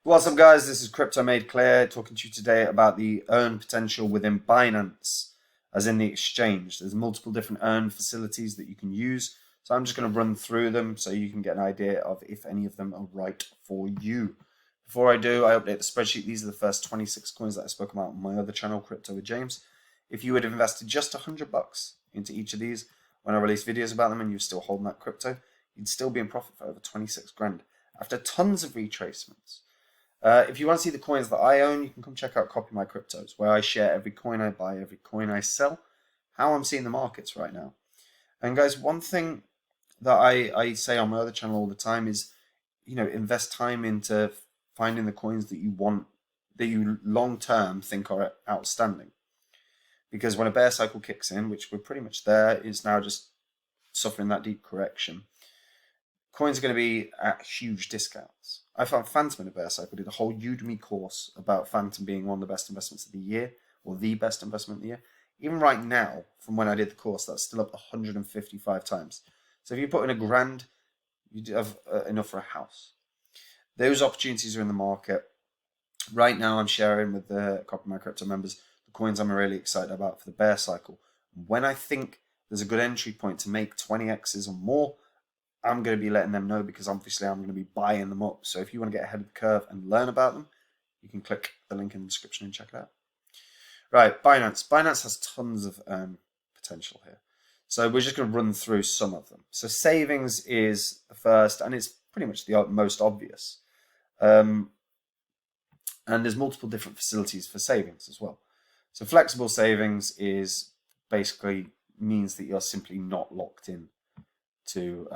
What's up, guys? This is Crypto Made Clear, talking to you today about the earn potential within Binance, as in the exchange. There's multiple different earn facilities that you can use, so I'm just going to run through them so you can get an idea of if any of them are right for you. Before I do, I update the spreadsheet. These are the first 26 coins that I spoke about on my other channel, Crypto with James. If you would have invested just $100 into each of these when I release videos about them and you're still holding that crypto, you'd still be in profit for over 26 grand after tons of retracements. If you want to see the coins that I own, you can come check out Copy My Cryptos, where I share every coin I buy, every coin I sell, how I'm seeing the markets right now. And guys, one thing that I say on my other channel all the time is, invest time into finding the coins that you want, that you long term think are outstanding. Because when a bear cycle kicks in, which we're pretty much there, is now just suffering that deep correction, coins are going to be at huge discounts. I found Phantom in a bear cycle. I did a whole Udemy course about Phantom being one of the best investments of the year, or the best investment of the year. Even right now, from when I did the course, that's still up 155 times. So if you put in $1,000, you have enough for a house. Those opportunities are in the market. Right now, I'm sharing with the Copy My Crypto members the coins I'm really excited about for the bear cycle. When I think there's a good entry point to make 20x's or more, I'm going to be letting them know, because obviously I'm going to be buying them up. So if you want to get ahead of the curve and learn about them, you can click the link in the description and check it out. Right, Binance. Binance has tons of potential here. So we're just going to run through some of them. So savings is the first, and it's pretty much the most obvious. And there's multiple different facilities for savings as well. So flexible savings is basically means that you're simply not locked in to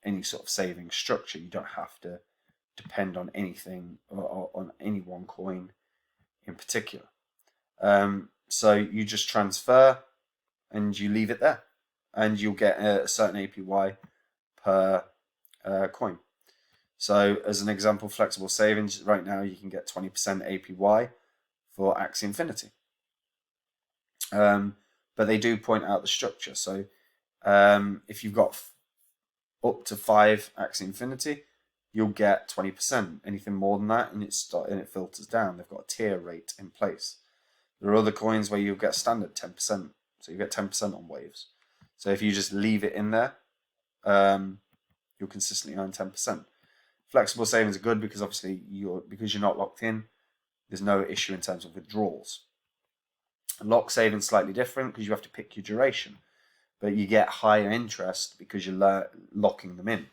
any sort of saving structure. You don't have to depend on anything or on any one coin in particular. So you just transfer and you leave it there, and you'll get a certain APY per coin. So as an example, flexible savings, right now you can get 20% APY for Axie Infinity. But they do point out the structure. So if you've got up to 5 Axie Infinity, you'll get 20%. Anything more than that, and it filters down. They've got a tier rate in place. There are other coins where you'll get standard 10%. So you get 10% on waves. So if you just leave it in there, you'll consistently earn 10%. Flexible savings are good because obviously because you're not locked in, there's no issue in terms of withdrawals. Lock savings slightly different because you have to pick your duration, but you get higher interest because you're locking them in.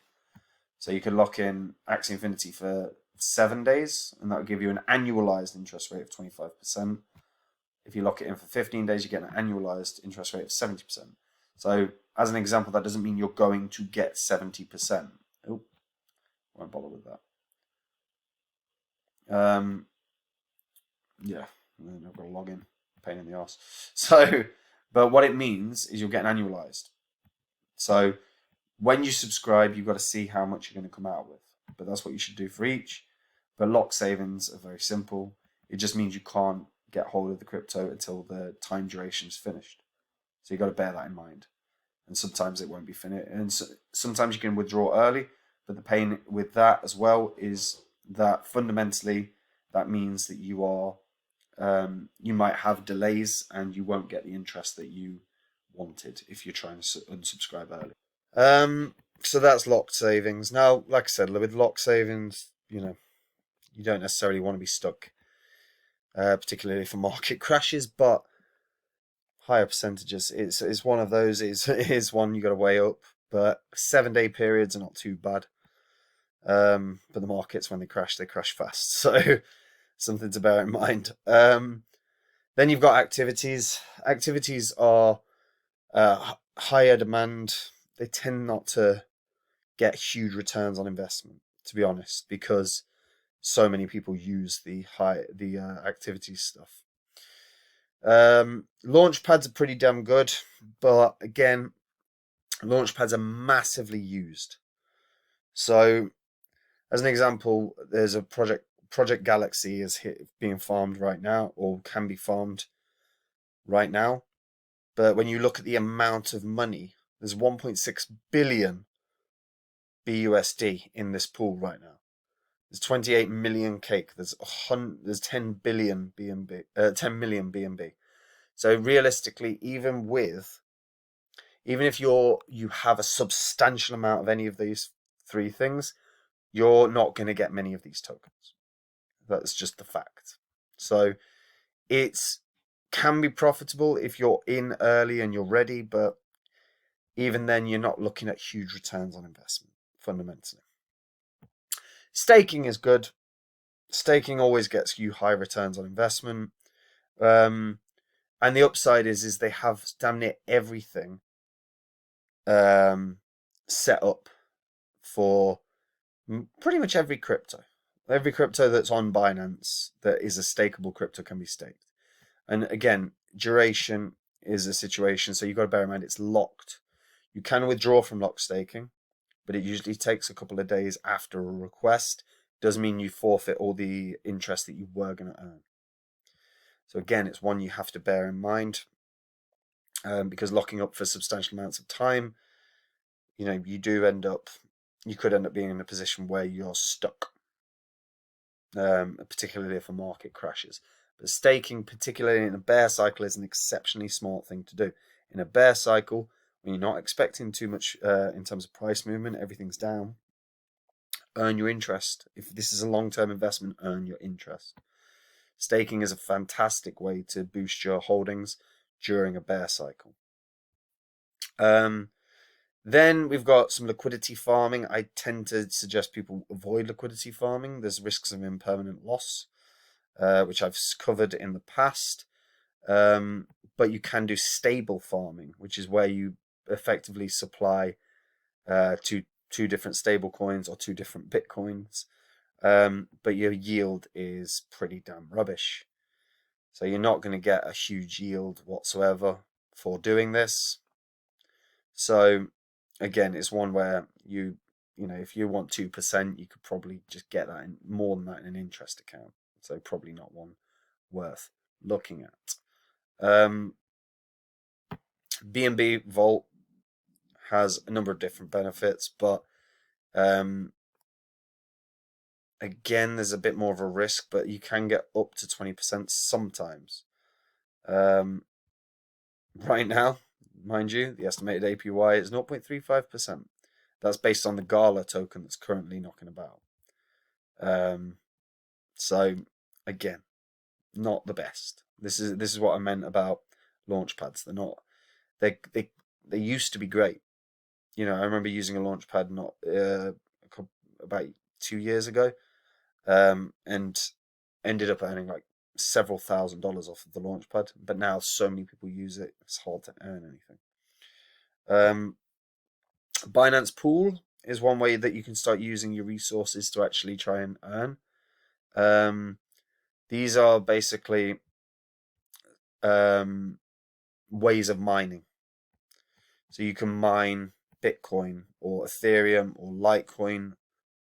So you can lock in Axie Infinity for 7 days, and that will give you an annualized interest rate of 25%. If you lock it in for 15 days, you get an annualized interest rate of 70%. So as an example, that doesn't mean you're going to get 70%. Oh, won't bother with that. Yeah, I've got to log in. Pain in the ass. So, but what it means is you'll get an annualized. So when you subscribe, you've got to see how much you're going to come out with. But that's what you should do for each. But lock savings are very simple. It just means you can't get hold of the crypto until the time duration is finished. So you've got to bear that in mind. And sometimes it won't be finished. And so, sometimes you can withdraw early. But the pain with that as well is that fundamentally that means that you are you might have delays and you won't get the interest that you wanted if you're trying to unsubscribe early. So that's locked savings. Now, like I said, with locked savings, you don't necessarily want to be stuck, particularly if a market crashes, but higher percentages. It's one of those. It is one you got to weigh up, but 7-day periods are not too bad. But the markets, when they crash fast. So something to bear in mind. Then you've got activities. Activities are higher demand. They tend not to get huge returns on investment, to be honest, because so many people use the activities stuff. Launch pads are pretty damn good, but again, launch pads are massively used. So as an example, there's a Project Galaxy is being farmed right now, or can be farmed right now. But when you look at the amount of money, there's 1.6 billion BUSD in this pool right now. There's 28 million cake. There's 10 billion BNB, 10 million BNB. So realistically, even if you have a substantial amount of any of these three things, you're not going to get many of these tokens. That's just the fact. So it's can be profitable if you're in early and you're ready, but even then you're not looking at huge returns on investment fundamentally. Staking is good. Staking always gets you high returns on investment. And the upside is they have damn near everything set up for pretty much every crypto. Every crypto that's on Binance that is a stakeable crypto can be staked. And again, duration is a situation, so you've got to bear in mind it's locked. You can withdraw from lock staking, but it usually takes a couple of days after a request. Doesn't mean you forfeit all the interest that you were going to earn. So again, it's one you have to bear in mind, because locking up for substantial amounts of time, you could end up being in a position where you're stuck, particularly if a market crashes. But staking, particularly in a bear cycle, is an exceptionally smart thing to do. In a bear cycle, when you're not expecting too much in terms of price movement, everything's down, earn your interest. If this is a long-term investment, earn your interest. Staking is a fantastic way to boost your holdings during a bear cycle. Then we've got some liquidity farming. I tend to suggest people avoid liquidity farming. There's risks of impermanent loss, which I've covered in the past. But you can do stable farming, which is where you effectively supply two different stable coins or two different Bitcoins. But your yield is pretty damn rubbish. So you're not going to get a huge yield whatsoever for doing this. So again, it's one where if you want 2%, you could probably just get that in more than that in an interest account. So probably not one worth looking at. BNB Volt has a number of different benefits, but again, there's a bit more of a risk, but you can get up to 20% sometimes. Right now, mind you, the estimated APY is 0.35%. That's based on the Gala token that's currently knocking about. So again, not the best. This is what I meant about launchpads. They're not. They used to be great. I remember using a launchpad about 2 years ago, and ended up earning like several $1,000s off of the launchpad. But now so many people use it, it's hard to earn anything. Binance Pool is one way that you can start using your resources to actually try and earn. These are basically ways of mining. So you can mine Bitcoin or Ethereum or Litecoin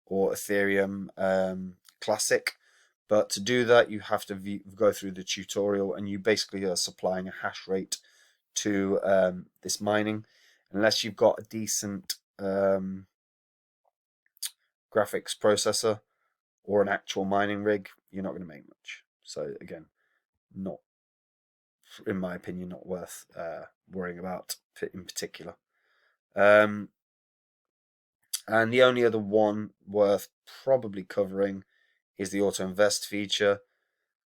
or Ethereum Classic. But to do that, you have to go through the tutorial, and you basically are supplying a hash rate to this mining. Unless you've got a decent graphics processor or an actual mining rig, you're not going to make much. So again, not, in my opinion, not worth worrying about in particular. And the only other one worth probably covering is the auto invest feature.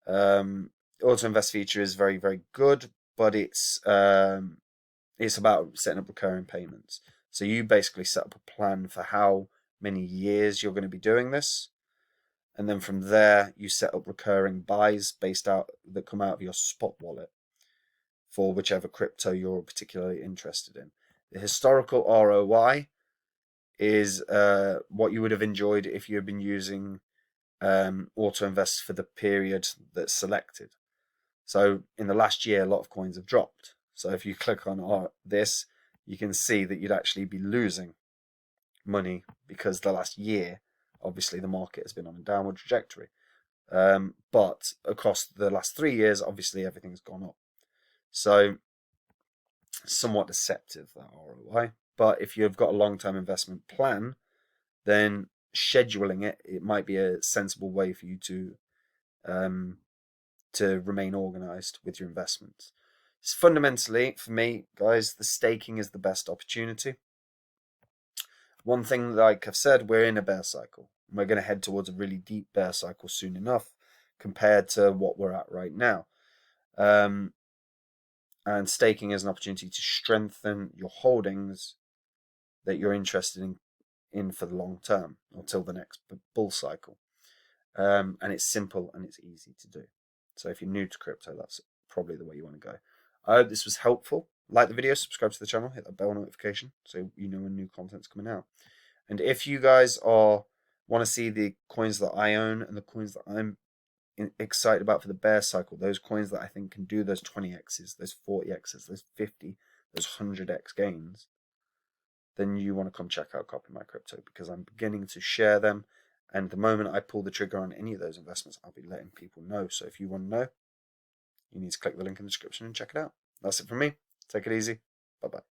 Auto invest feature is very, very good, but it's about setting up recurring payments. So you basically set up a plan for how many years you're going to be doing this, and then from there you set up recurring buys that come out of your spot wallet for whichever crypto you're particularly interested in. The historical ROI is what you would have enjoyed if you had been using auto invest for the period that's selected. So in the last year, a lot of coins have dropped. So if you click on this, you can see that you'd actually be losing money because the last year, obviously, the market has been on a downward trajectory. But across the last 3 years, obviously, everything's gone up. So somewhat deceptive, that ROI. But if you've got a long-term investment plan, then scheduling it, it might be a sensible way for you to remain organized with your investments. It's fundamentally, for me, guys, the staking is the best opportunity. One thing, like I've said, we're in a bear cycle. We're going to head towards a really deep bear cycle soon enough compared to what we're at right now. And staking is an opportunity to strengthen your holdings that you're interested in for the long term or till the next bull cycle. And it's simple and it's easy to do. So if you're new to crypto, that's probably the way you want to go. I hope this was helpful. Like the video, subscribe to the channel, hit that bell notification so you know when new content's coming out. And if you guys want to see the coins that I own and the coins that I'm excited about for the bear cycle, those coins that I think can do those 20x's, those 40x's, those 50, those 100x gains, then you want to come check out Copy My Crypto, because I'm beginning to share them. And the moment I pull the trigger on any of those investments, I'll be letting people know. So if you want to know, you need to click the link in the description and check it out. That's it from me. Take it easy. Bye-bye.